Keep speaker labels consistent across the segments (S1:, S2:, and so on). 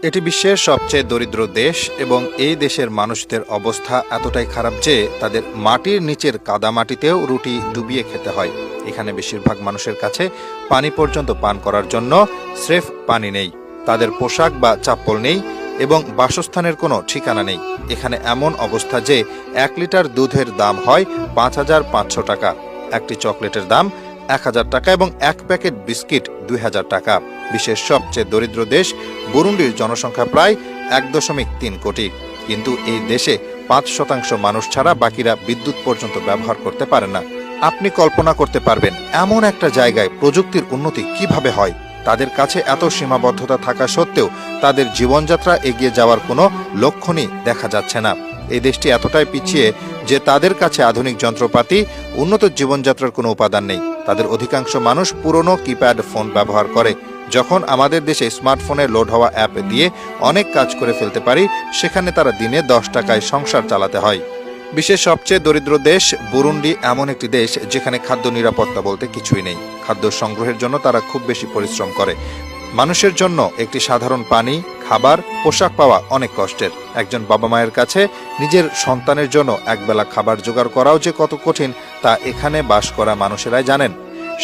S1: এটি বিশ্বের সবচেয়ে দরিদ্র দেশ এবং এই দেশের মানুষদের অবস্থা এতটাই খারাপ যে তাদের মাটির নিচের কাদামাটিতেও রুটি ডুবিয়ে খেতে হয়। এখানে বেশিরভাগ মানুষের কাছে পানি পর্যন্ত পান করার জন্য স্রেফ পানি নেই, তাদের পোশাক বা চাপ্পল নেই এবং বাসস্থানের কোনো ঠিকানা নেই। এখানে এমন অবস্থা যে 1 লিটার দুধের দাম হয় 5,500 টাকা, একটি চকলেটের দাম 1,000 টাকা এবং এক প্যাকেট বিস্কিট 2,000 টাকা। বিশ্বের সবচেয়ে দরিদ্র দেশ বুরুন্ডির জনসংখ্যা প্রায় 1.3 কোটি, কিন্তু এই দেশে 5% মানুষ ছাড়া বাকিরা বিদ্যুৎ পর্যন্ত ব্যবহার করতে পারে না। আপনি কল্পনা করতে পারবেন এমন একটা জায়গায় প্রযুক্তির উন্নতি কিভাবে হয়। তাদের কাছে এত সীমাবদ্ধতা থাকা সত্ত্বেও তাদের জীবনযাত্রা এগিয়ে যাওয়ার কোনো লক্ষণই দেখা যাচ্ছে না। এই দেশটি এতটাই পিছিয়ে যে তাদের কাছে আধুনিক যন্ত্রপাতি, উন্নত জীবনযাত্রার কোনো উপাদান নেই। তাদের অধিকাংশ মানুষ পুরনো কিপ্যাড ফোন ব্যবহার করে। যখন আমাদের দেশে স্মার্টফোনে লোড হওয়া অ্যাপ দিয়ে অনেক কাজ করে ফেলতে পারি, সেখানে তারা দিনে 10 টাকায় সংসার চালাতে হয়। বিশ্বের সবচেয়ে দরিদ্র দেশ বুরুন্ডি এমন একটি দেশ যেখানে খাদ্য নিরাপত্তা বলতে কিছুই নেই। খাদ্য সংগ্রহের জন্য তারা খুব বেশি পরিশ্রম করে। মানুষের জন্য একটি সাধারণ পানি, খাবার, পোশাক পাওয়া অনেক কষ্টের। একজন বাবা মায়ের কাছে নিজের সন্তানের জন্য একবেলা খাবার জোগাড় করাও যে কত কঠিন তা এখানে বাস করা মানুষেরাই জানেন।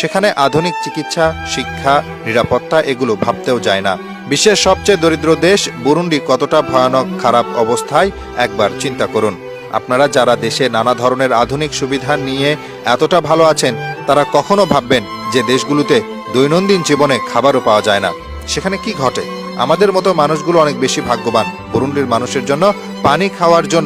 S1: সেখানে আধুনিক চিকিৎসা, শিক্ষা, নিরাপত্তা এগুলো ভাবতেও যায় না। বিশ্বের সবচেয়ে দরিদ্র দেশ বুরুন্ডি কতটা ভয়ানক খারাপ অবস্থায় একবার চিন্তা করুন। আপনারা যারা দেশে নানা ধরনের আধুনিক সুবিধা নিয়ে এতটা ভালো আছেন, তারা কখনো ভাববেন যে দেশগুলোতে দৈনন্দিন জীবনে খাবারও পাওয়া যায় না। সেখানে কি ঘটে? আমাদের মতো মানুষগুলো অনেক বেশি ভাগ্যবান। বুরুন্ডির মানুষের জন্য পানি খাওয়ার জন্য